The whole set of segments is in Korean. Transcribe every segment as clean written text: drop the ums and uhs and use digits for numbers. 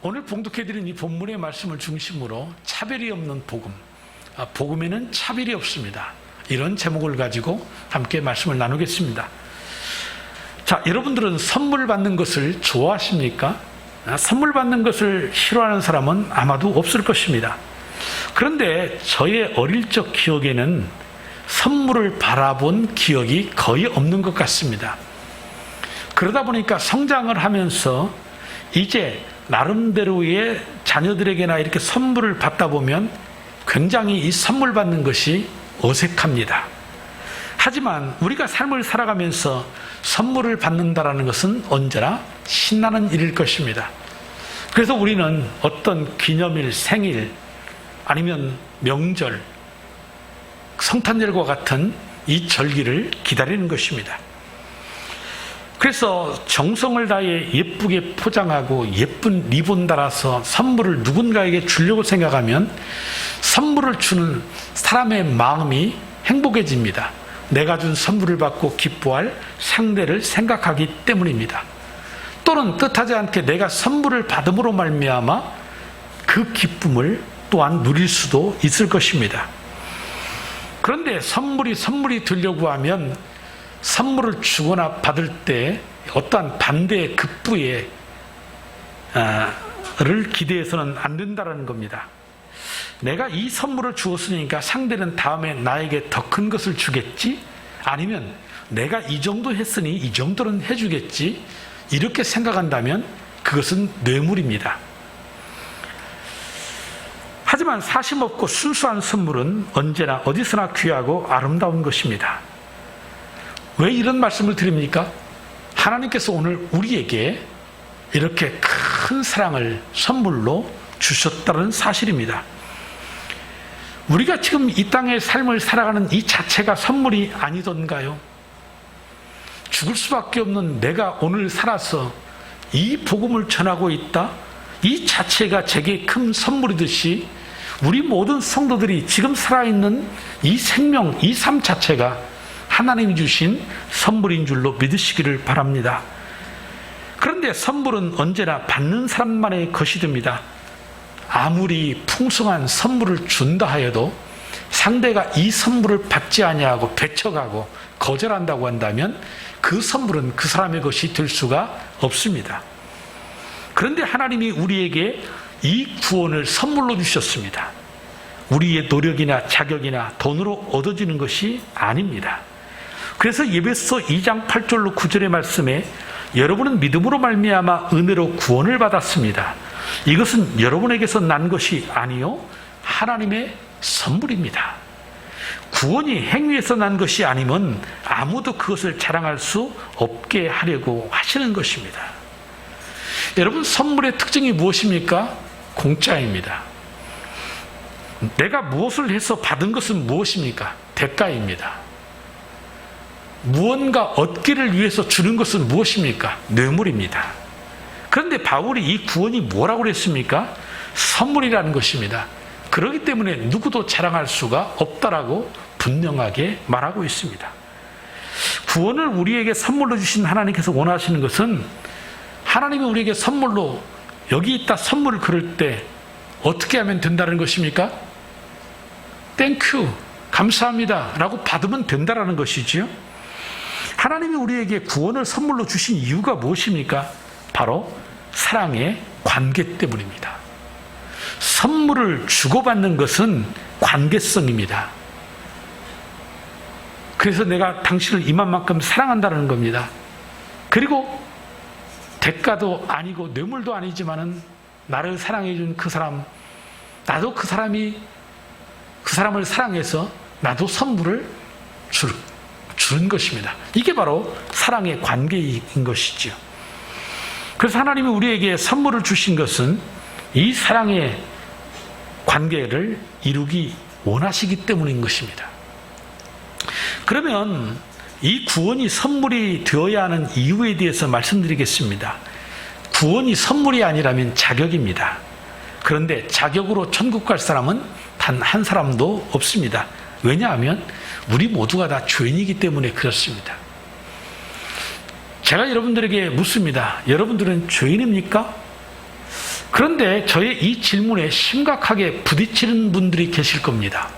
오늘 봉독해드린 이 본문의 말씀을 중심으로 차별이 없는 복음, 복음에는 차별이 없습니다. 이런 제목을 가지고 함께 말씀을 나누겠습니다. 자, 여러분들은 선물 받는 것을 좋아하십니까? 선물 받는 것을 싫어하는 사람은 아마도 없을 것입니다. 그런데 저의 어릴 적 기억에는 선물을 바라본 기억이 거의 없는 것 같습니다. 그러다 보니까 성장을 하면서 이제 나름대로의 자녀들에게나 이렇게 선물을 받다 보면 굉장히 이 선물 받는 것이 어색합니다. 하지만 우리가 삶을 살아가면서 선물을 받는다는 것은 언제나 신나는 일일 것입니다. 그래서 우리는 어떤 기념일, 생일, 아니면 명절, 성탄절과 같은 이 절기를 기다리는 것입니다. 그래서 정성을 다해 예쁘게 포장하고 예쁜 리본 달아서 선물을 누군가에게 주려고 생각하면 선물을 주는 사람의 마음이 행복해집니다. 내가 준 선물을 받고 기뻐할 상대를 생각하기 때문입니다. 또는 뜻하지 않게 내가 선물을 받음으로 말미암아 그 기쁨을 또한 누릴 수도 있을 것입니다. 그런데 선물이 되려고 하면 선물을 주거나 받을 때 어떠한 반대의 급부를 기대해서는 안 된다는 겁니다. 내가 이 선물을 주었으니까 상대는 다음에 나에게 더 큰 것을 주겠지? 아니면 내가 이 정도 했으니 이 정도는 해주겠지? 이렇게 생각한다면 그것은 뇌물입니다. 하지만 사심 없고 순수한 선물은 언제나 어디서나 귀하고 아름다운 것입니다. 왜 이런 말씀을 드립니까? 하나님께서 오늘 우리에게 이렇게 큰 사랑을 선물로 주셨다는 사실입니다. 우리가 지금 이 땅의 삶을 살아가는 이 자체가 선물이 아니던가요? 죽을 수밖에 없는 내가 오늘 살아서 이 복음을 전하고 있다? 이 자체가 제게 큰 선물이듯이 우리 모든 성도들이 지금 살아있는 이 생명, 이 삶 자체가 하나님이 주신 선물인 줄로 믿으시기를 바랍니다. 그런데 선물은 언제나 받는 사람만의 것이 됩니다. 아무리 풍성한 선물을 준다 하여도 상대가 이 선물을 받지 아니하고 배척하고 거절한다고 한다면 그 선물은 그 사람의 것이 될 수가 없습니다. 그런데 하나님이 우리에게 이 구원을 선물로 주셨습니다. 우리의 노력이나 자격이나 돈으로 얻어지는 것이 아닙니다. 그래서 에베소 2장 8절로 9절의 말씀에 여러분은 믿음으로 말미암아 은혜로 구원을 받았습니다. 이것은 여러분에게서 난 것이 아니요 하나님의 선물입니다. 구원이 행위에서 난 것이 아니면 아무도 그것을 자랑할 수 없게 하려고 하시는 것입니다. 여러분, 선물의 특징이 무엇입니까? 공짜입니다. 내가 무엇을 해서 받은 것은 무엇입니까? 대가입니다. 무언가 얻기를 위해서 주는 것은 무엇입니까? 뇌물입니다. 그런데 바울이 이 구원이 뭐라고 그랬습니까? 선물이라는 것입니다. 그렇기 때문에 누구도 자랑할 수가 없다라고 분명하게 말하고 있습니다. 구원을 우리에게 선물로 주신 하나님께서 원하시는 것은 하나님이 우리에게 선물로 여기 있다 선물을 그럴 때 어떻게 하면 된다는 것입니까? 땡큐, 감사합니다 라고 받으면 된다는 것이지요. 하나님이 우리에게 구원을 선물로 주신 이유가 무엇입니까? 바로 사랑의 관계 때문입니다. 선물을 주고받는 것은 관계성입니다. 그래서 내가 당신을 이만큼 사랑한다는 겁니다. 그리고 대가도 아니고 뇌물도 아니지만은 나를 사랑해 준 그 사람, 나도 그 사람을 사랑해서 나도 선물을 주는 것입니다. 이게 바로 사랑의 관계인 것이죠. 그래서 하나님이 우리에게 선물을 주신 것은 이 사랑의 관계를 이루기 원하시기 때문인 것입니다. 그러면 이 구원이 선물이 되어야 하는 이유에 대해서 말씀드리겠습니다. 구원이 선물이 아니라면 자격입니다. 그런데 자격으로 천국 갈 사람은 단 한 사람도 없습니다. 왜냐하면 우리 모두가 다 죄인이기 때문에 그렇습니다. 제가 여러분들에게 묻습니다. 여러분들은 죄인입니까? 그런데 저의 이 질문에 심각하게 부딪히는 분들이 계실 겁니다.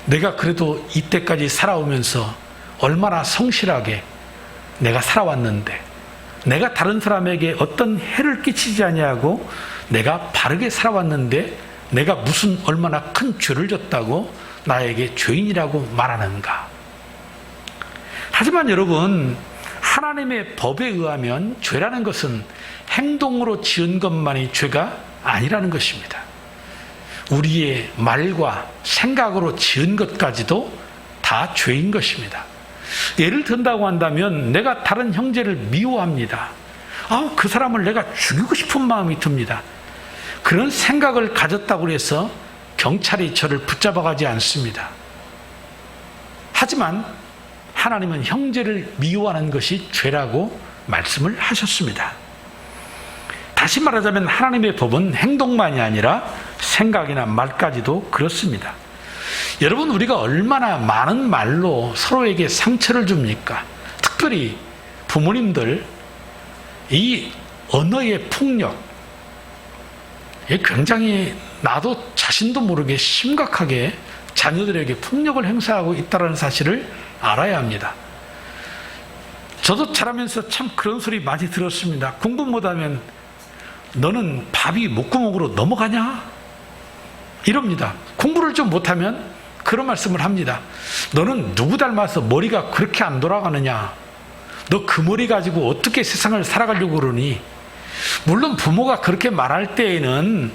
내가 그래도 이때까지 살아오면서 얼마나 성실하게 내가 살아왔는데, 내가 다른 사람에게 어떤 해를 끼치지 아니하고 내가 바르게 살아왔는데 내가 무슨 얼마나 큰 죄를 졌다고 나에게 죄인이라고 말하는가. 하지만 여러분, 하나님의 법에 의하면 죄라는 것은 행동으로 지은 것만이 죄가 아니라는 것입니다. 우리의 말과 생각으로 지은 것까지도 다 죄인 것입니다. 예를 든다고 한다면 내가 다른 형제를 미워합니다. 그 사람을 내가 죽이고 싶은 마음이 듭니다. 그런 생각을 가졌다고 해서 경찰이 저를 붙잡아가지 않습니다. 하지만 하나님은 형제를 미워하는 것이 죄라고 말씀을 하셨습니다. 다시 말하자면 하나님의 법은 행동만이 아니라 생각이나 말까지도 그렇습니다. 여러분, 우리가 얼마나 많은 말로 서로에게 상처를 줍니까? 특별히 부모님들, 이 언어의 폭력, 굉장히 나도 자신도 모르게 심각하게 자녀들에게 폭력을 행사하고 있다는 사실을 알아야 합니다. 저도 자라면서 참 그런 소리 많이 들었습니다. 공부 못하면 너는 밥이 목구멍으로 넘어가냐? 이럽니다. 공부를 좀 못하면 그런 말씀을 합니다. 너는 누구 닮아서 머리가 그렇게 안 돌아가느냐? 너 그 머리 가지고 어떻게 세상을 살아가려고 그러니? 물론 부모가 그렇게 말할 때에는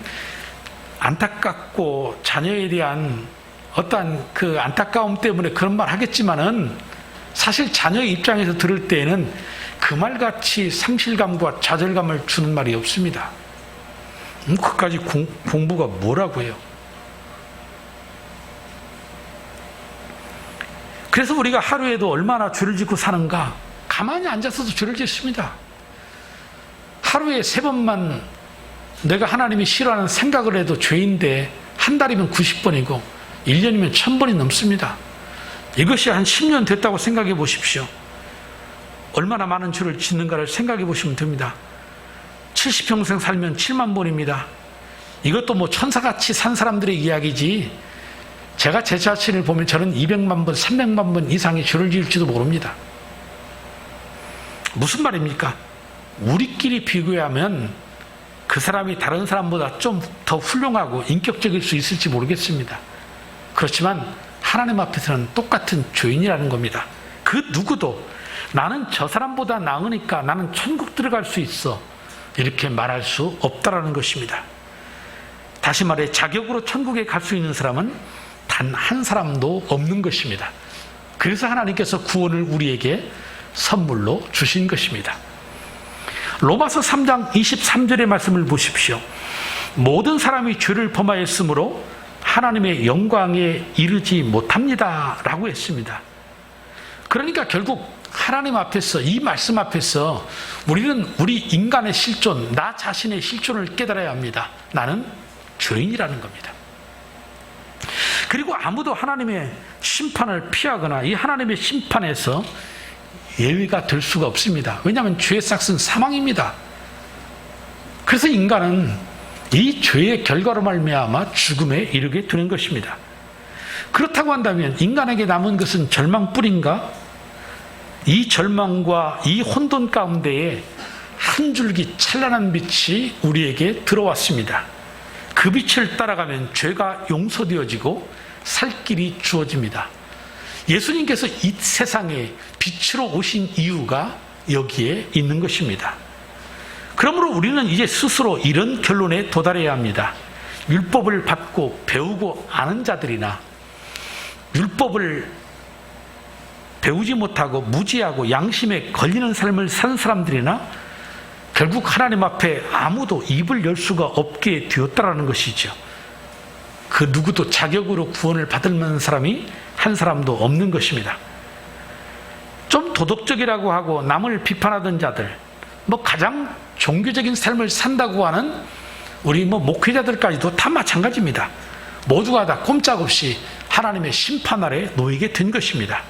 안타깝고 자녀에 대한 어떠한 그 안타까움 때문에 그런 말 하겠지만은 사실 자녀의 입장에서 들을 때에는 그 말같이 상실감과 좌절감을 주는 말이 없습니다. 그까지 공부가 뭐라고요? 그래서 우리가 하루에도 얼마나 죄를 짓고 사는가? 가만히 앉아서도 죄를 짓습니다. 하루에 3번만 내가 하나님이 싫어하는 생각을 해도 죄인데 한 달이면 90번이고 1년이면 1000번이 넘습니다. 이것이 한 10년 됐다고 생각해 보십시오. 얼마나 많은 죄를 짓는가를 생각해 보시면 됩니다. 70평생 살면 7만 번입니다. 이것도 뭐 천사같이 산 사람들의 이야기지, 제가 제 자신을 보면 저는 200만 번, 300만 번 이상의 죄를 지을지도 모릅니다. 무슨 말입니까? 우리끼리 비교하면 그 사람이 다른 사람보다 좀 더 훌륭하고 인격적일 수 있을지 모르겠습니다. 그렇지만 하나님 앞에서는 똑같은 죄인이라는 겁니다. 그 누구도 나는 저 사람보다 나으니까 나는 천국 들어갈 수 있어, 이렇게 말할 수 없다라는 것입니다. 다시 말해, 자격으로 천국에 갈 수 있는 사람은 단 한 사람도 없는 것입니다. 그래서 하나님께서 구원을 우리에게 선물로 주신 것입니다. 로마서 3장 23절의 말씀을 보십시오. 모든 사람이 죄를 범하였으므로 하나님의 영광에 이르지 못합니다 라고 했습니다. 그러니까 결국 하나님 앞에서, 이 말씀 앞에서 우리는 우리 인간의 실존, 나 자신의 실존을 깨달아야 합니다. 나는 죄인이라는 겁니다. 그리고 아무도 하나님의 심판을 피하거나 이 하나님의 심판에서 예외가 될 수가 없습니다. 왜냐하면 죄의 삭은 사망입니다. 그래서 인간은 이 죄의 결과로 말미암아 죽음에 이르게 되는 것입니다. 그렇다고 한다면 인간에게 남은 것은 절망뿐인가? 이 절망과 이 혼돈 가운데에 한 줄기 찬란한 빛이 우리에게 들어왔습니다. 그 빛을 따라가면 죄가 용서되어지고 살 길이 주어집니다. 예수님께서 이 세상에 빛으로 오신 이유가 여기에 있는 것입니다. 그러므로 우리는 이제 스스로 이런 결론에 도달해야 합니다. 율법을 받고 배우고 아는 자들이나 율법을 배우지 못하고 무지하고 양심에 걸리는 삶을 산 사람들이나 결국 하나님 앞에 아무도 입을 열 수가 없게 되었다라는 것이죠. 그 누구도 자격으로 구원을 받을 만한 사람이 한 사람도 없는 것입니다. 좀 도덕적이라고 하고 남을 비판하던 자들, 가장 종교적인 삶을 산다고 하는 우리 목회자들까지도 다 마찬가지입니다. 모두가 다 꼼짝없이 하나님의 심판 아래 놓이게 된 것입니다.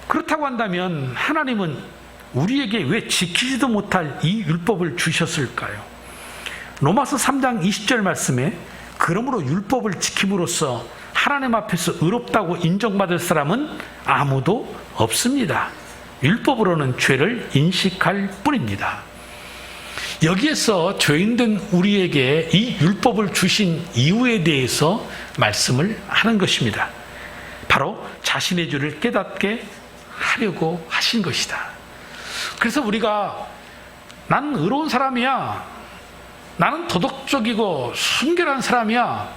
그렇다고 한다면 하나님은 우리에게 왜 지키지도 못할 이 율법을 주셨을까요? 로마서 3장 20절 말씀에 그러므로 율법을 지킴으로써 하나님 앞에서 의롭다고 인정받을 사람은 아무도 없습니다. 율법으로는 죄를 인식할 뿐입니다. 여기에서 죄인된 우리에게 이 율법을 주신 이유에 대해서 말씀을 하는 것입니다. 바로 자신의 죄를 깨닫게 하려고 하신 것이다. 그래서 우리가 나는 의로운 사람이야, 나는 도덕적이고 순결한 사람이야,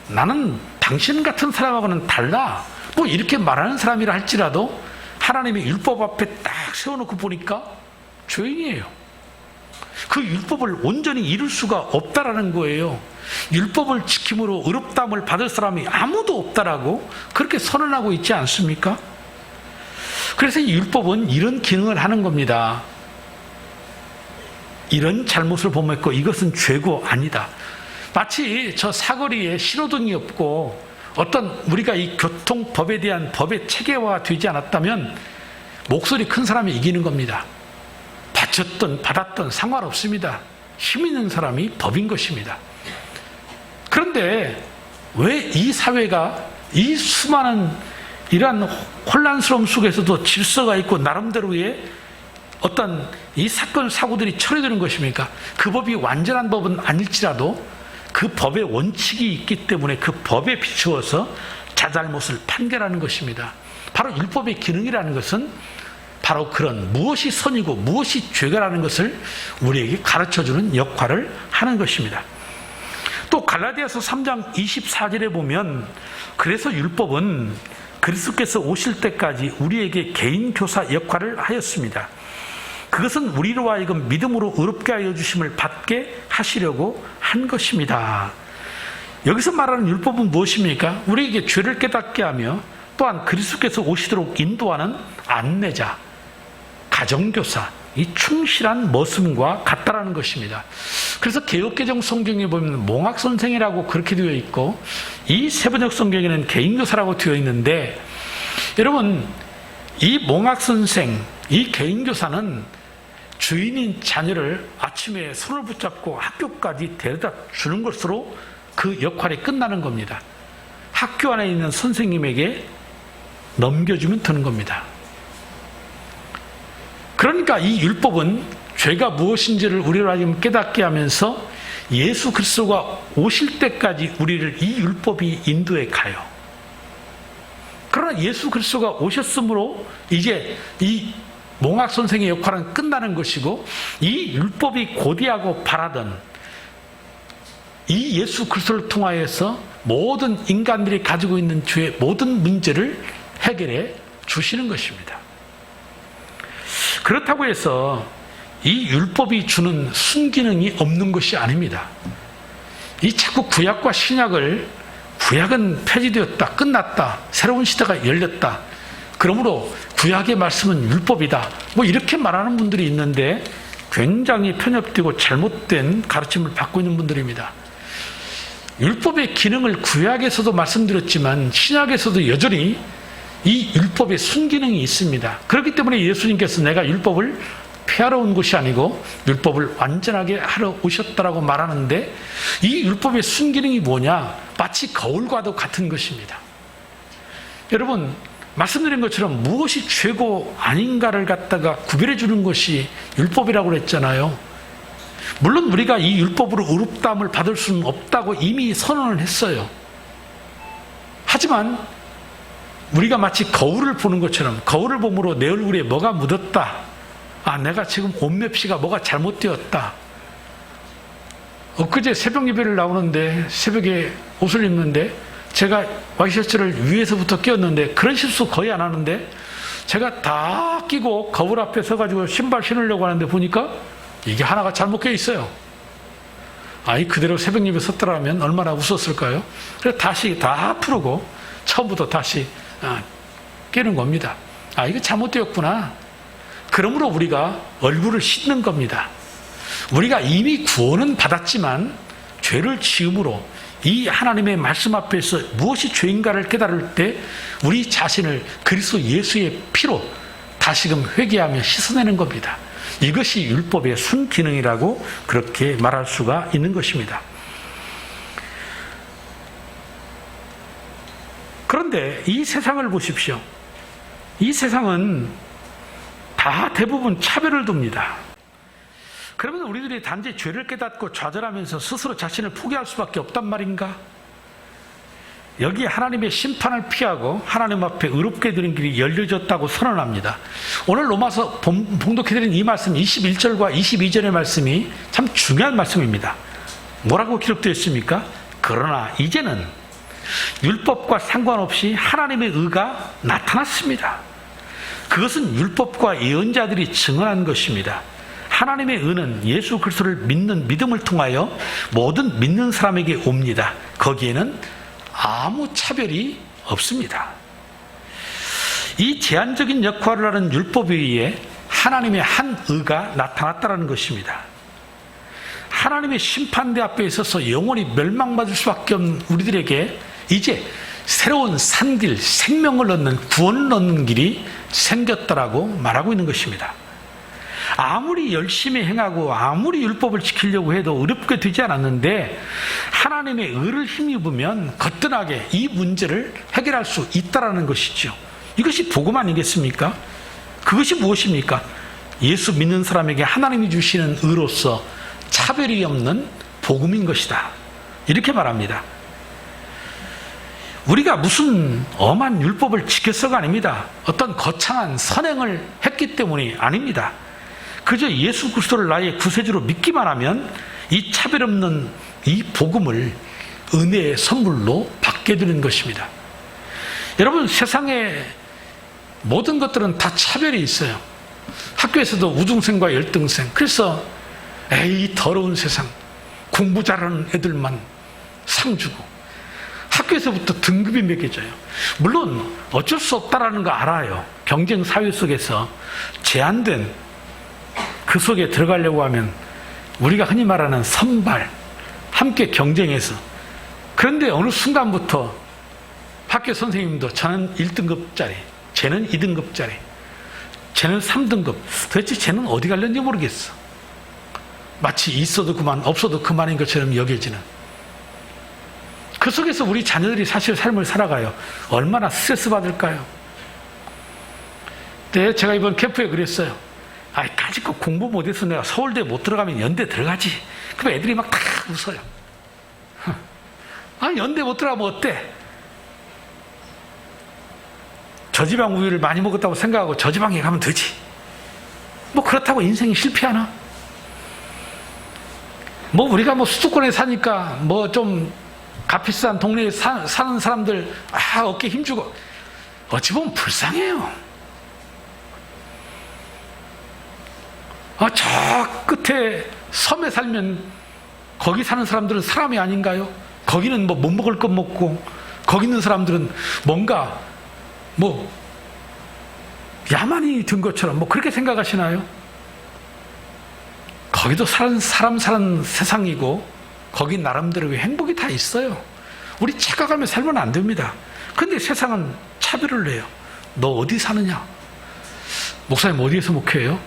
나는 당신 같은 사람하고는 달라, 뭐 이렇게 말하는 사람이라 할지라도 하나님의 율법 앞에 딱 세워놓고 보니까 죄인이에요. 그 율법을 온전히 이룰 수가 없다라는 거예요. 율법을 지킴으로 의롭다함을 받을 사람이 아무도 없다라고 그렇게 선언하고 있지 않습니까? 그래서 이 율법은 이런 기능을 하는 겁니다. 이런 잘못을 범했고 이것은 죄고 아니다. 마치 저 사거리에 신호등이 없고 어떤 우리가 이 교통법에 대한 법의 체계화가 되지 않았다면 목소리 큰 사람이 이기는 겁니다. 받쳤든 받았든 상관없습니다. 힘 있는 사람이 법인 것입니다. 그런데 왜 이 사회가 이 수많은 이러한 혼란스러움 속에서도 질서가 있고 나름대로의 어떤 이 사건 사고들이 처리되는 것입니까? 그 법이 완전한 법은 아닐지라도 그 법의 원칙이 있기 때문에 그 법에 비추어서 자잘못을 판결하는 것입니다. 바로 율법의 기능이라는 것은 바로 그런 무엇이 선이고 무엇이 죄가라는 것을 우리에게 가르쳐주는 역할을 하는 것입니다. 또 갈라디아서 3장 24절에 보면 그래서 율법은 그리스도께서 오실 때까지 우리에게 개인 교사 역할을 하였습니다. 그것은 우리로 하여금 믿음으로 의롭게 하여 주심을 받게 하시려고 한 것입니다. 여기서 말하는 율법은 무엇입니까? 우리에게 죄를 깨닫게 하며 또한 그리스도께서 오시도록 인도하는 안내자, 가정교사, 이 충실한 머슴과 같다라는 것입니다. 그래서 개역개정 성경에 보면 몽학선생이라고 그렇게 되어 있고 이 세번역 성경에는 개인교사라고 되어 있는데, 여러분 이 몽학선생, 이 개인교사는 주인인 자녀를 아침에 손을 붙잡고 학교까지 데려다 주는 것으로 그 역할이 끝나는 겁니다. 학교 안에 있는 선생님에게 넘겨주면 되는 겁니다. 그러니까 이 율법은 죄가 무엇인지를 우리로 하여금 깨닫게 하면서 예수 그리스도가 오실 때까지 우리를 이 율법이 인도해 가요. 그러나 예수 그리스도가 오셨으므로 이제 이 몽학 선생의 역할은 끝나는 것이고, 이 율법이 고대하고 바라던 이 예수 그리스도를 통하여서 모든 인간들이 가지고 있는 죄의 모든 문제를 해결해 주시는 것입니다. 그렇다고 해서 이 율법이 주는 순기능이 없는 것이 아닙니다. 이 자꾸 구약과 신약을, 구약은 폐지되었다, 끝났다, 새로운 시대가 열렸다, 그러므로 구약의 말씀은 율법이다, 뭐 이렇게 말하는 분들이 있는데 굉장히 편협되고 잘못된 가르침을 받고 있는 분들입니다. 율법의 기능을 구약에서도 말씀드렸지만 신약에서도 여전히 이 율법의 순기능이 있습니다. 그렇기 때문에 예수님께서 내가 율법을 폐하러 온 것이 아니고 율법을 완전하게 하러 오셨다라고 말하는데, 이 율법의 순기능이 뭐냐? 마치 거울과도 같은 것입니다. 여러분, 말씀드린 것처럼 무엇이 죄고 아닌가를 갖다가 구별해 주는 것이 율법이라고 그랬잖아요. 물론 우리가 이 율법으로 의롭다함을 받을 수는 없다고 이미 선언을 했어요. 하지만 우리가 마치 거울을 보는 것처럼 거울을 보므로 내 얼굴에 뭐가 묻었다, 아 내가 지금 옷 맵시가 뭐가 잘못되었다, 엊그제 새벽 예배를 나오는데 새벽에 옷을 입는데 제가 와이셔츠를 위에서부터 끼웠는데 그런 실수 거의 안 하는데 제가 다 끼고 거울 앞에 서가지고 신발 신으려고 하는데 보니까 이게 하나가 잘못 껴 있어요. 아이 그대로 새벽 예배 섰더라면 얼마나 웃었을까요? 그래서 다시 다 풀고 처음부터 다시 끼는 겁니다. 아 이거 잘못되었구나. 그러므로 우리가 얼굴을 씻는 겁니다. 우리가 이미 구원은 받았지만 죄를 지음으로 이 하나님의 말씀 앞에서 무엇이 죄인가를 깨달을 때 우리 자신을 그리스도 예수의 피로 다시금 회개하며 씻어내는 겁니다. 이것이 율법의 순기능이라고 그렇게 말할 수가 있는 것입니다. 그런데 이 세상을 보십시오. 이 세상은 다 대부분 차별을 둡니다. 그러면 우리들이 단지 죄를 깨닫고 좌절하면서 스스로 자신을 포기할 수밖에 없단 말인가? 여기에 하나님의 심판을 피하고 하나님 앞에 의롭게 드린 길이 열려졌다고 선언합니다. 오늘 로마서 봉독해드린 이 말씀 21절과 22절의 말씀이 참 중요한 말씀입니다. 뭐라고 기록되어 있습니까? 그러나 이제는 율법과 상관없이 하나님의 의가 나타났습니다. 그것은 율법과 예언자들이 증언한 것입니다. 하나님의 의는 예수 그리스도를 믿는 믿음을 통하여 모든 믿는 사람에게 옵니다. 거기에는 아무 차별이 없습니다. 이 제한적인 역할을 하는 율법에 의해 하나님의 한 의가 나타났다는 것입니다. 하나님의 심판대 앞에 있어서 영원히 멸망받을 수밖에 없는 우리들에게 이제 새로운 산길, 생명을 얻는, 구원을 얻는 길이 생겼다라고 말하고 있는 것입니다. 아무리 열심히 행하고 아무리 율법을 지키려고 해도 어렵게 되지 않았는데 하나님의 의를 힘입으면 거뜬하게 이 문제를 해결할 수 있다는 것이죠. 이것이 복음 아니겠습니까? 그것이 무엇입니까? 예수 믿는 사람에게 하나님이 주시는 의로서 차별이 없는 복음인 것이다. 이렇게 말합니다. 우리가 무슨 엄한 율법을 지켰어가 아닙니다. 어떤 거창한 선행을 했기 때문이 아닙니다. 그저 예수 그리스도를 나의 구세주로 믿기만 하면 이 차별 없는 이 복음을 은혜의 선물로 받게 되는 것입니다. 여러분, 세상에 모든 것들은 다 차별이 있어요. 학교에서도 우등생과 열등생. 그래서 에이 더러운 세상, 공부 잘하는 애들만 상 주고 학교에서부터 등급이 매겨져요. 물론 어쩔 수 없다라는 거 알아요. 경쟁 사회 속에서 제한된 그 속에 들어가려고 하면 우리가 흔히 말하는 선발, 함께 경쟁해서. 그런데 어느 순간부터 학교 선생님도 저는 1등급짜리, 쟤는 2등급짜리, 쟤는 3등급. 도대체 쟤는 어디 갈는지 모르겠어. 마치 있어도 그만, 없어도 그만인 것처럼 여겨지는. 그 속에서 우리 자녀들이 사실 삶을 살아가요. 얼마나 스트레스 받을까요? 네, 제가 이번 캠프에 그랬어요. 까짓거 공부 못해서 내가 서울대 못 들어가면 연대 들어가지. 그럼 애들이 막 다 웃어요. 연대 못 들어가면 어때? 저지방 우유를 많이 먹었다고 생각하고 저지방에 가면 되지. 뭐 그렇다고 인생이 실패하나? 뭐 우리가 뭐 수도권에 사니까 뭐 좀 값비싼 동네에 사는 사람들 어깨 힘주고 어찌 보면 불쌍해요. 저 끝에 섬에 살면 거기 사는 사람들은 사람이 아닌가요? 거기는 뭐 못 먹을 것 먹고 거기 있는 사람들은 뭔가 뭐 야만이 든 것처럼 뭐 그렇게 생각하시나요? 거기도 사람 사는 세상이고 거기 나름대로의 행복이 다 있어요. 우리 착각하며 살면 안 됩니다. 그런데 세상은 차별을 해요. 너 어디 사느냐? 목사님 어디에서 목회해요?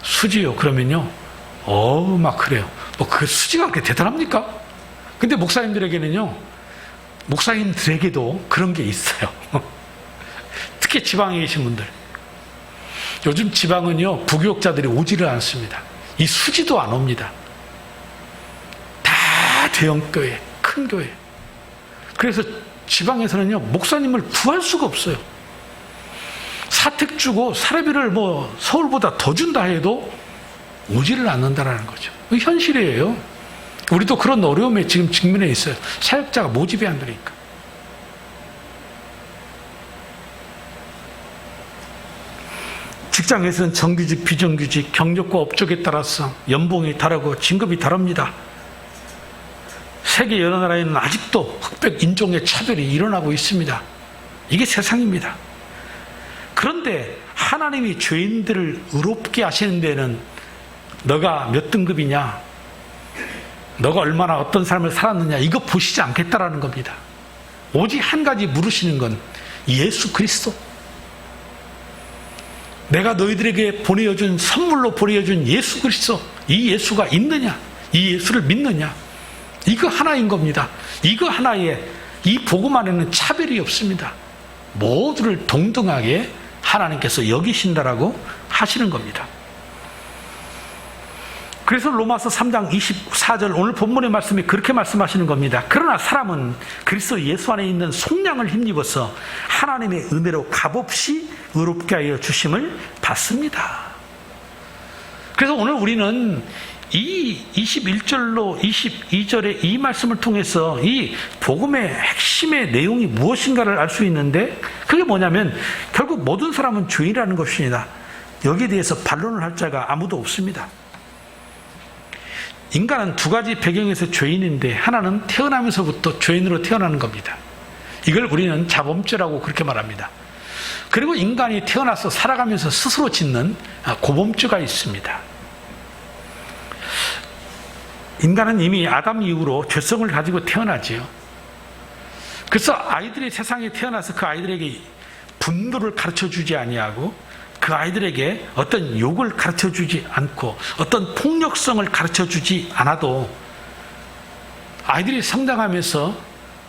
수지요. 그러면요. 막 그래요. 뭐 그 수지가 그렇게 대단합니까? 근데 목사님들에게는요. 목사님들에게도 그런 게 있어요. 특히 지방에 계신 분들. 요즘 지방은요. 부교육자들이 오지를 않습니다. 이 수지도 안 옵니다. 다 대형교회, 큰 교회. 그래서 지방에서는요. 목사님을 구할 수가 없어요. 사택 주고 사례비를 뭐 서울보다 더 준다 해도 오지를 않는다라는 거죠. 현실이에요. 우리도 그런 어려움에 지금 직면해 있어요. 사역자가 모집이 안 되니까. 직장에서는 정규직, 비정규직, 경력과 업적에 따라서 연봉이 다르고 진급이 다릅니다. 세계 여러 나라에는 아직도 흑백 인종의 차별이 일어나고 있습니다. 이게 세상입니다. 그런데 하나님이 죄인들을 의롭게 하시는 데는 너가 몇 등급이냐, 너가 얼마나 어떤 삶을 살았느냐 이거 보시지 않겠다라는 겁니다. 오직 한 가지 물으시는 건 예수 그리스도. 내가 너희들에게 보내어준 선물로 보내어준 예수 그리스도, 이 예수가 있느냐, 이 예수를 믿느냐, 이거 하나인 겁니다. 이거 하나에 이 복음 안에는 차별이 없습니다. 모두를 동등하게 하나님께서 여기신다라고 하시는 겁니다. 그래서 로마서 3장 24절 오늘 본문의 말씀이 그렇게 말씀하시는 겁니다. 그러나 사람은 그리스도 예수 안에 있는 속량을 힘입어서 하나님의 은혜로 값없이 의롭게 하여 주심을 받습니다. 그래서 오늘 우리는 이 21절로 22절의 이 말씀을 통해서 이 복음의 핵심의 내용이 무엇인가를 알 수 있는데, 그게 뭐냐면 결국 모든 사람은 죄인이라는 것입니다. 여기에 대해서 반론을 할 자가 아무도 없습니다. 인간은 두 가지 배경에서 죄인인데, 하나는 태어나면서부터 죄인으로 태어나는 겁니다. 이걸 우리는 자범죄라고 그렇게 말합니다. 그리고 인간이 태어나서 살아가면서 스스로 짓는 고범죄가 있습니다. 인간은 이미 아담 이후로 죄성을 가지고 태어나지요. 그래서 아이들이 세상에 태어나서 그 아이들에게 분노를 가르쳐주지 아니하고, 그 아이들에게 어떤 욕을 가르쳐주지 않고, 어떤 폭력성을 가르쳐주지 않아도 아이들이 성장하면서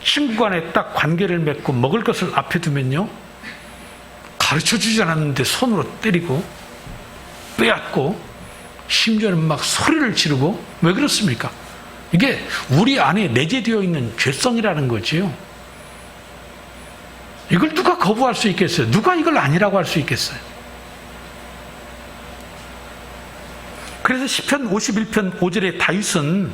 친구 간에 딱 관계를 맺고 먹을 것을 앞에 두면요, 가르쳐주지 않았는데 손으로 때리고 빼앗고 심지어는 막 소리를 지르고. 왜 그렇습니까? 이게 우리 안에 내재되어 있는 죄성이라는 거지요. 이걸 누가 거부할 수 있겠어요? 누가 이걸 아니라고 할 수 있겠어요? 그래서 시편 51편 5절에 다윗은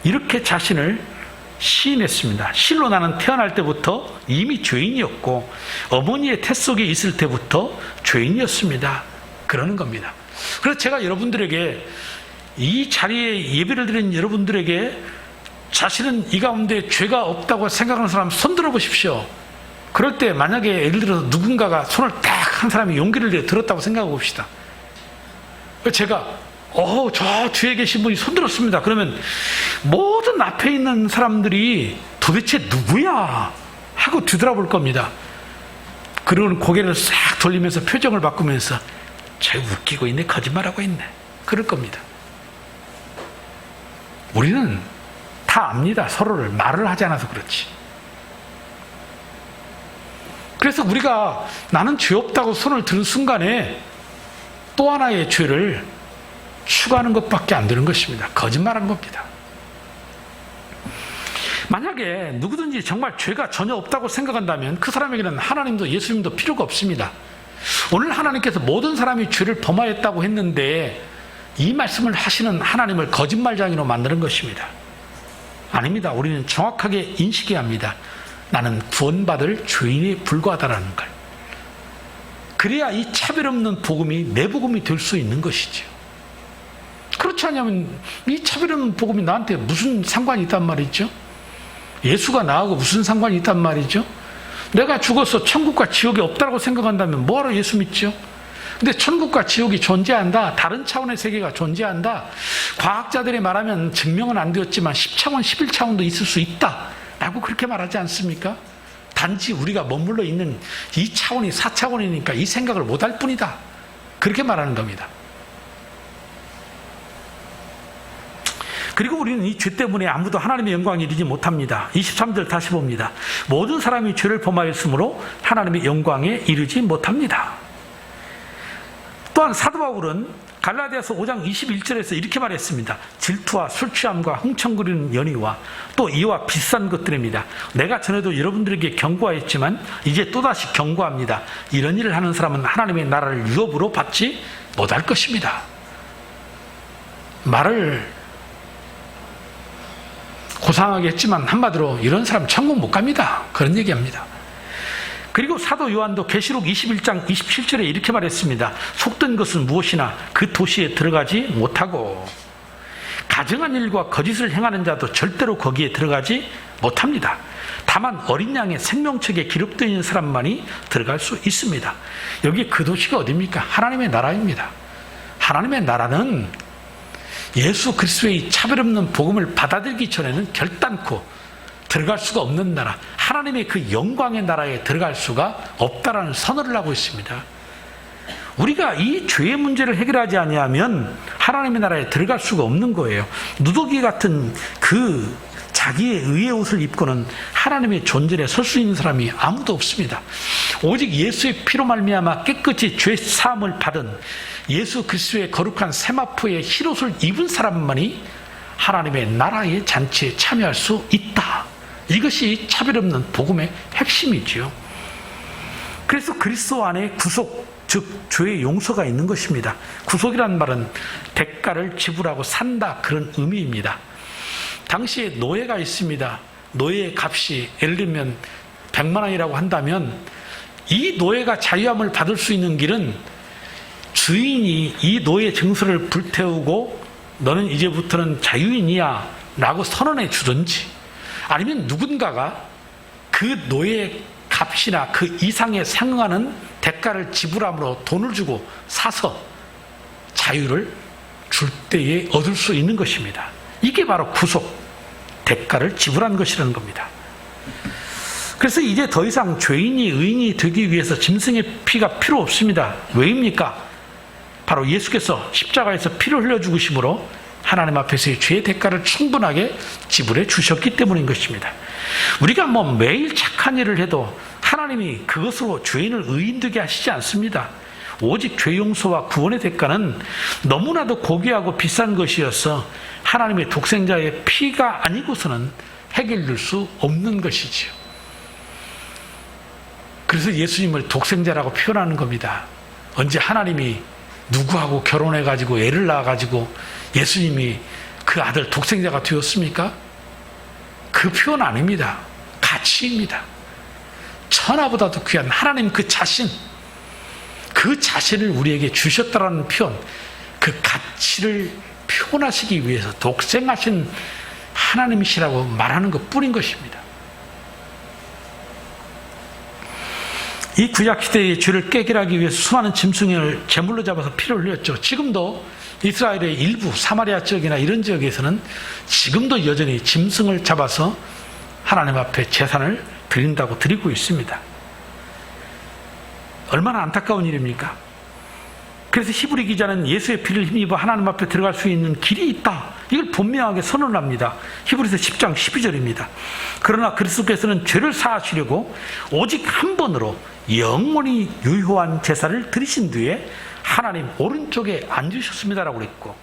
이렇게 자신을 시인했습니다. 실로 나는 태어날 때부터 이미 죄인이었고 어머니의 태 속에 있을 때부터 죄인이었습니다. 그러는 겁니다. 그래서 제가 여러분들에게, 이 자리에 예배를 드린 여러분들에게 자신은 이 가운데 죄가 없다고 생각하는 사람 손 들어 보십시오. 그럴 때 만약에 예를 들어서 누군가가 손을 딱 한 사람이 용기를 내어 들었다고 생각해 봅시다. 제가 저 뒤에 계신 분이 손 들었습니다. 그러면 모든 앞에 있는 사람들이 도대체 누구야? 하고 뒤돌아볼 겁니다. 그리고는 고개를 싹 돌리면서 표정을 바꾸면서 쟤 웃기고 있네, 거짓말하고 있네, 그럴 겁니다. 우리는 다 압니다. 서로를 말을 하지 않아서 그렇지. 그래서 우리가 나는 죄 없다고 손을 드는 순간에 또 하나의 죄를 추가하는 것밖에 안 되는 것입니다. 거짓말한 겁니다. 만약에 누구든지 정말 죄가 전혀 없다고 생각한다면 그 사람에게는 하나님도 예수님도 필요가 없습니다. 오늘 하나님께서 모든 사람이 죄를 범하였다고 했는데 이 말씀을 하시는 하나님을 거짓말장이로 만드는 것입니다. 아닙니다. 우리는 정확하게 인식해야 합니다. 나는 구원받을 죄인에 불과하다는 걸. 그래야 이 차별 없는 복음이 내 복음이 될 수 있는 것이죠. 그렇지 않으면 이 차별 없는 복음이 나한테 무슨 상관이 있단 말이죠? 예수가 나하고 무슨 상관이 있단 말이죠? 내가 죽어서 천국과 지옥이 없다고 생각한다면 뭐하러 예수 믿죠? 근데 천국과 지옥이 존재한다, 다른 차원의 세계가 존재한다, 과학자들이 말하면 증명은 안 되었지만 10차원, 11차원도 있을 수 있다 라고 그렇게 말하지 않습니까? 단지 우리가 머물러 있는 2차원이 4차원이니까 이 생각을 못할 뿐이다, 그렇게 말하는 겁니다. 그리고 우리는 이 죄 때문에 아무도 하나님의 영광에 이르지 못합니다. 23절 다시 봅니다. 모든 사람이 죄를 범하였으므로 하나님의 영광에 이르지 못합니다. 또한 사도 바울은 갈라디아서 5장 21절에서 이렇게 말했습니다. 질투와 술취함과 흥청거리는 연의와 또 이와 비싼 것들입니다. 내가 전에도 여러분들에게 경고하였지만 이제 또다시 경고합니다. 이런 일을 하는 사람은 하나님의 나라를 유업으로 받지 못할 것입니다. 말을 고상하게 했지만 한마디로 이런 사람 천국 못 갑니다. 그런 얘기합니다. 그리고 사도 요한도 계시록 21장 27절에 이렇게 말했습니다. 속된 것은 무엇이나 그 도시에 들어가지 못하고 가증한 일과 거짓을 행하는 자도 절대로 거기에 들어가지 못합니다. 다만 어린 양의 생명책에 기록되어 있는 사람만이 들어갈 수 있습니다. 여기 그 도시가 어디입니까? 하나님의 나라입니다. 하나님의 나라는 예수 그리스도의 차별 없는 복음을 받아들이기 전에는 결단코 들어갈 수가 없는 나라, 하나님의 그 영광의 나라에 들어갈 수가 없다라는 선언을 하고 있습니다. 우리가 이 죄의 문제를 해결하지 아니하면 하나님의 나라에 들어갈 수가 없는 거예요. 누더기 같은 그 자기의 의의 옷을 입고는 하나님의 존전에 설 수 있는 사람이 아무도 없습니다. 오직 예수의 피로 말미암아 깨끗이 죄 사함을 받은 예수 그리스도의 거룩한 세마포의 흰옷을 입은 사람만이 하나님의 나라의 잔치에 참여할 수 있다. 이것이 차별 없는 복음의 핵심이지요. 그래서 그리스도 안에 구속, 즉 죄의 용서가 있는 것입니다. 구속이라는 말은 대가를 지불하고 산다, 그런 의미입니다. 당시에 노예가 있습니다. 노예의 값이 예를 들면 100만 원이라고 한다면 이 노예가 자유함을 받을 수 있는 길은 주인이 이 노예 증서를 불태우고 너는 이제부터는 자유인이야 라고 선언해 주든지, 아니면 누군가가 그 노예의 값이나 그 이상에 상응하는 대가를 지불함으로 돈을 주고 사서 자유를 줄 때에 얻을 수 있는 것입니다. 이게 바로 구속, 대가를 지불한 것이라는 겁니다. 그래서 이제 더 이상 죄인이 의인이 되기 위해서 짐승의 피가 필요 없습니다. 왜입니까? 바로 예수께서 십자가에서 피를 흘려 죽으심으로 하나님 앞에서의 죄의 대가를 충분하게 지불해 주셨기 때문인 것입니다. 우리가 매일 착한 일을 해도 하나님이 그것으로 죄인을 의인되게 하시지 않습니다. 오직 죄 용서와 구원의 대가는 너무나도 고귀하고 비싼 것이어서 하나님의 독생자의 피가 아니고서는 해결될 수 없는 것이지요. 그래서 예수님을 독생자라고 표현하는 겁니다. 언제 하나님이 누구하고 결혼해가지고 애를 낳아가지고 예수님이 그 아들 독생자가 되었습니까? 그 표현 아닙니다. 가치입니다. 천하보다도 귀한 하나님 그 자신, 그 자신을 우리에게 주셨다라는 표현, 그 가치를 표현하시기 위해서 독생하신 하나님이시라고 말하는 것 뿐인 것입니다. 이 구약시대의 죄를 깨결하기 위해서 수많은 짐승을 제물로 잡아서 피를 흘렸죠. 지금도 이스라엘의 일부 사마리아 지역이나 이런 지역에서는 지금도 여전히 짐승을 잡아서 하나님 앞에 제사를 드리고 있습니다. 얼마나 안타까운 일입니까? 그래서 히브리 기자는 예수의 피를 힘입어 하나님 앞에 들어갈 수 있는 길이 있다, 이걸 분명하게 선언합니다. 히브리서 10장 12절입니다. 그러나 그리스도께서는 죄를 사하시려고 오직 한 번으로 영원히 유효한 제사를 드리신 뒤에 하나님 오른쪽에 앉으셨습니다라고 그랬고,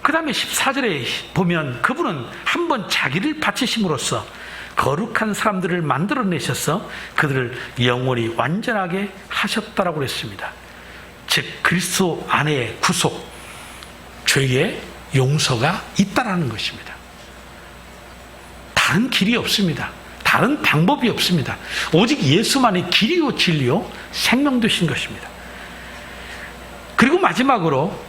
그 다음에 14절에 보면 그분은 한 번 자기를 바치심으로써 거룩한 사람들을 만들어내셔서 그들을 영원히 완전하게 하셨다라고 그랬습니다. 즉 그리스도 안에 구속, 죄의 용서가 있다라는 것입니다. 다른 길이 없습니다. 다른 방법이 없습니다. 오직 예수만이 길이요 진리요 생명 되신 것입니다. 그리고 마지막으로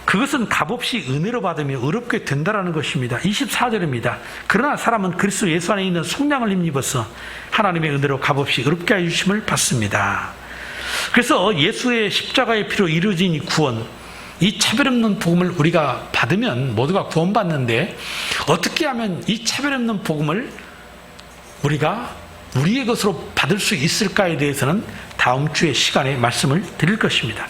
그것은 값없이 은혜로 받으며 의롭게 된다라는 것입니다. 24절입니다. 그러나 사람은 그리스도 예수 안에 있는 속량을 힘입어서 하나님의 은혜로 값없이 의롭게 해주심을 받습니다. 그래서 예수의 십자가의 피로 이루어진 이 구원, 이 차별 없는 복음을 우리가 받으면 모두가 구원받는데, 어떻게 하면 이 차별 없는 복음을 우리가 우리의 것으로 받을 수 있을까에 대해서는 다음 주의 시간에 말씀을 드릴 것입니다.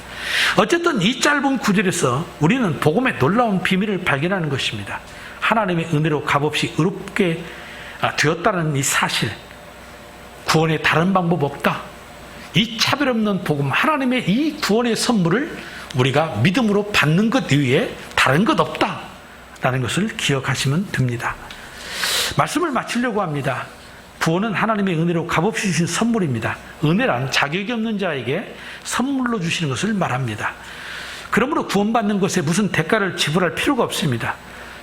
어쨌든 이 짧은 구절에서 우리는 복음의 놀라운 비밀을 발견하는 것입니다. 하나님의 은혜로 값없이 의롭게 되었다는 이 사실, 구원의 다른 방법 없다, 이 차별 없는 복음, 하나님의 이 구원의 선물을 우리가 믿음으로 받는 것 이외에 다른 것 없다라는 것을 기억하시면 됩니다. 말씀을 마치려고 합니다. 구원은 하나님의 은혜로 값없이 주신 선물입니다. 은혜란 자격이 없는 자에게 선물로 주시는 것을 말합니다. 그러므로 구원받는 것에 무슨 대가를 지불할 필요가 없습니다.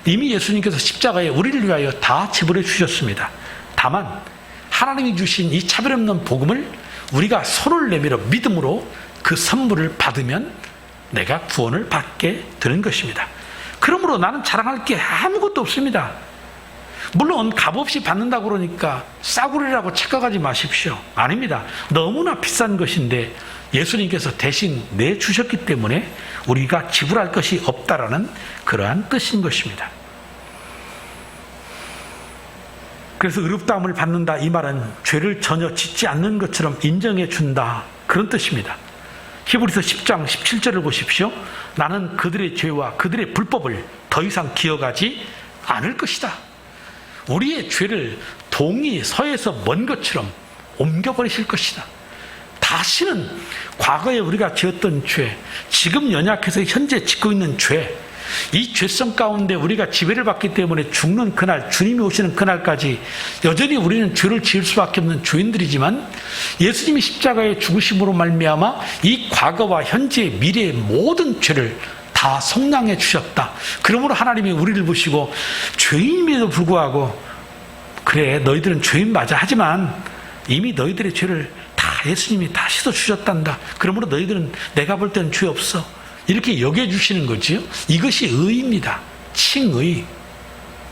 이미 예수님께서 십자가에 우리를 위하여 다 지불해 주셨습니다. 다만 하나님이 주신 이 차별 없는 복음을 우리가 손을 내밀어 믿음으로 그 선물을 받으면 내가 구원을 받게 되는 것입니다. 그러므로 나는 자랑할 게 아무것도 없습니다. 물론 값없이 받는다고 그러니까 싸구려라고 착각하지 마십시오. 아닙니다. 너무나 비싼 것인데 예수님께서 대신 내주셨기 때문에 우리가 지불할 것이 없다라는 그러한 뜻인 것입니다. 그래서 의롭다함을 받는다, 이 말은 죄를 전혀 짓지 않는 것처럼 인정해 준다, 그런 뜻입니다. 히브리서 10장 17절을 보십시오. 나는 그들의 죄와 그들의 불법을 더 이상 기억하지 않을 것이다. 우리의 죄를 동이 서에서 먼 것처럼 옮겨버리실 것이다. 다시는 과거에 우리가 지었던 죄, 지금 연약해서 현재 짓고 있는 죄, 이 죄성 가운데 우리가 지배를 받기 때문에 죽는 그날, 주님이 오시는 그날까지 여전히 우리는 죄를 지을 수밖에 없는 죄인들이지만 예수님이 십자가에 죽으심으로 말미암아 이 과거와 현재, 미래의 모든 죄를 다 속량해 주셨다. 그러므로 하나님이 우리를 보시고 죄인임에도 불구하고 그래, 너희들은 죄인 맞아. 하지만 이미 너희들의 죄를 다 예수님이 다 씻어주셨단다. 그러므로 너희들은 내가 볼 때는 죄 없어. 이렇게 여겨주시는 거지요. 이것이 의입니다. 칭의.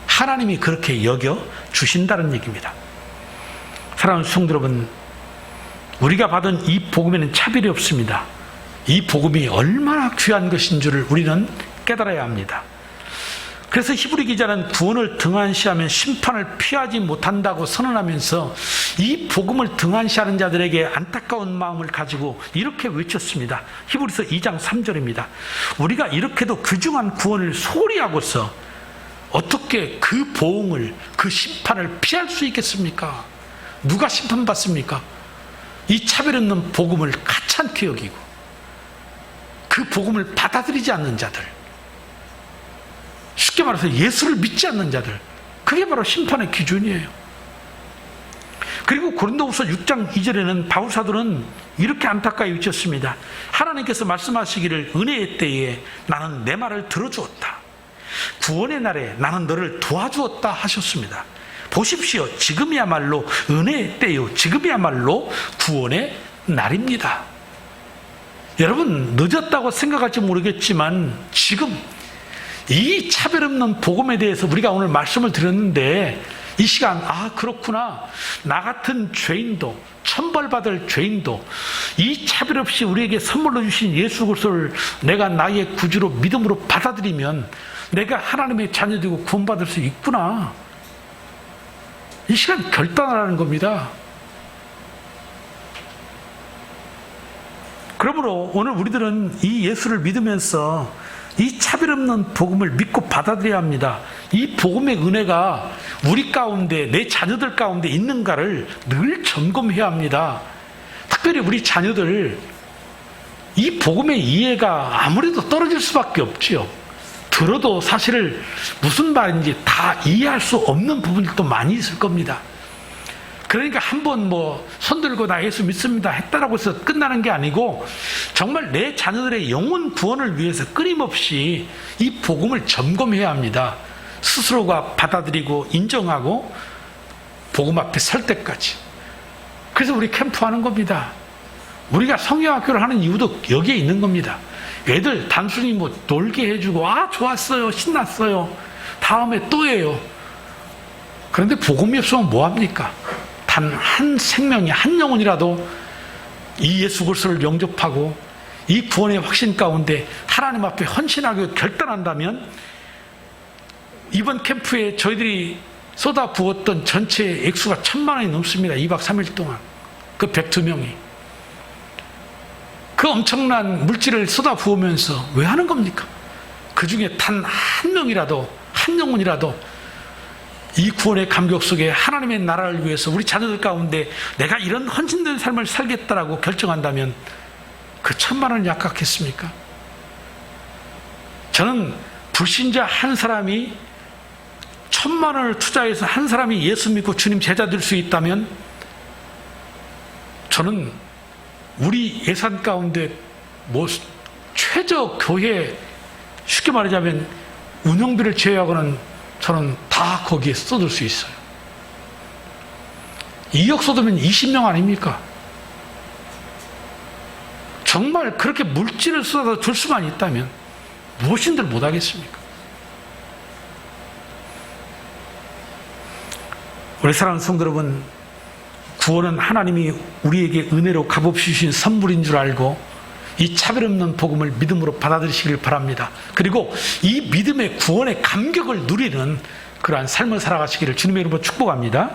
하나님이 그렇게 여겨주신다는 얘기입니다. 사랑하는 성도 여러분, 우리가 받은 이 복음에는 차별이 없습니다. 이 복음이 얼마나 귀한 것인 줄을 우리는 깨달아야 합니다. 그래서 히브리 기자는 구원을 등한시하면 심판을 피하지 못한다고 선언하면서 이 복음을 등한시하는 자들에게 안타까운 마음을 가지고 이렇게 외쳤습니다. 히브리서 2장 3절입니다. 우리가 이렇게도 귀중한 구원을 소홀히 하고서 어떻게 그 보응을, 그 심판을 피할 수 있겠습니까? 누가 심판받습니까? 이 차별 없는 복음을 가찮게 여기고 그 복음을 받아들이지 않는 자들, 쉽게 말해서 예수를 믿지 않는 자들, 그게 바로 심판의 기준이에요. 그리고 고린도후서 6장 2절에는 바울 사도는 이렇게 안타까이 외쳤습니다. 하나님께서 말씀하시기를 은혜의 때에 나는 내 말을 들어주었다. 구원의 날에 나는 너를 도와주었다 하셨습니다. 보십시오. 지금이야말로 은혜의 때요. 지금이야말로 구원의 날입니다. 여러분, 늦었다고 생각할지 모르겠지만 지금 이 차별 없는 복음에 대해서 우리가 오늘 말씀을 드렸는데 이 시간, 아 그렇구나, 나 같은 죄인도, 천벌받을 죄인도 이 차별 없이 우리에게 선물로 주신 예수 그리스도를 내가 나의 구주로 믿음으로 받아들이면 내가 하나님의 자녀되고 구원받을 수 있구나. 이 시간 결단하라는 겁니다. 그러므로 오늘 우리들은 이 예수를 믿으면서 이 차별 없는 복음을 믿고 받아들여야 합니다. 이 복음의 은혜가 우리 가운데, 내 자녀들 가운데 있는가를 늘 점검해야 합니다. 특별히 우리 자녀들, 이 복음의 이해가 아무래도 떨어질 수밖에 없지요. 들어도 사실 무슨 말인지 다 이해할 수 없는 부분들도 많이 있을 겁니다. 그러니까 한번 손들고 나 예수 믿습니다 했다라고 해서 끝나는 게 아니고 정말 내 자녀들의 영혼 구원을 위해서 끊임없이 이 복음을 점검해야 합니다. 스스로가 받아들이고 인정하고 복음 앞에 설 때까지. 그래서 우리 캠프하는 겁니다. 우리가 성경학교를 하는 이유도 여기에 있는 겁니다. 애들 단순히 놀게 해주고 아 좋았어요, 신났어요, 다음에 또 해요. 그런데 복음이 없으면 뭐합니까? 단 한 생명이, 한 영혼이라도 이 예수 그리스도를 영접하고 이 구원의 확신 가운데 하나님 앞에 헌신하고 결단한다면 이번 캠프에 저희들이 쏟아 부었던 전체 액수가 1,000만 원이 넘습니다. 2박 3일 동안 그 102명이 그 엄청난 물질을 쏟아 부으면서 왜 하는 겁니까? 그 중에 단 한 명이라도, 한 영혼이라도 이 구원의 감격 속에 하나님의 나라를 위해서 우리 자녀들 가운데 내가 이런 헌신된 삶을 살겠다라고 결정한다면 그 1,000만 원이 약하겠습니까? 저는 불신자 한 사람이 1,000만 원을 투자해서 한 사람이 예수 믿고 주님 제자 될 수 있다면 저는 우리 예산 가운데 최저 교회, 쉽게 말하자면 운영비를 제외하고는 저는 다 거기에 쏟을 수 있어요. 2억 쏟으면 20명 아닙니까? 정말 그렇게 물질을 쏟아서 줄 수만 있다면 무엇인들 못하겠습니까? 우리 사랑하는 성도 여러분, 구원은 하나님이 우리에게 은혜로 값없이 주신 선물인 줄 알고 이 차별 없는 복음을 믿음으로 받아들이시길 바랍니다. 그리고 이 믿음의 구원의 감격을 누리는 그러한 삶을 살아가시기를 주님의 이름으로 축복합니다.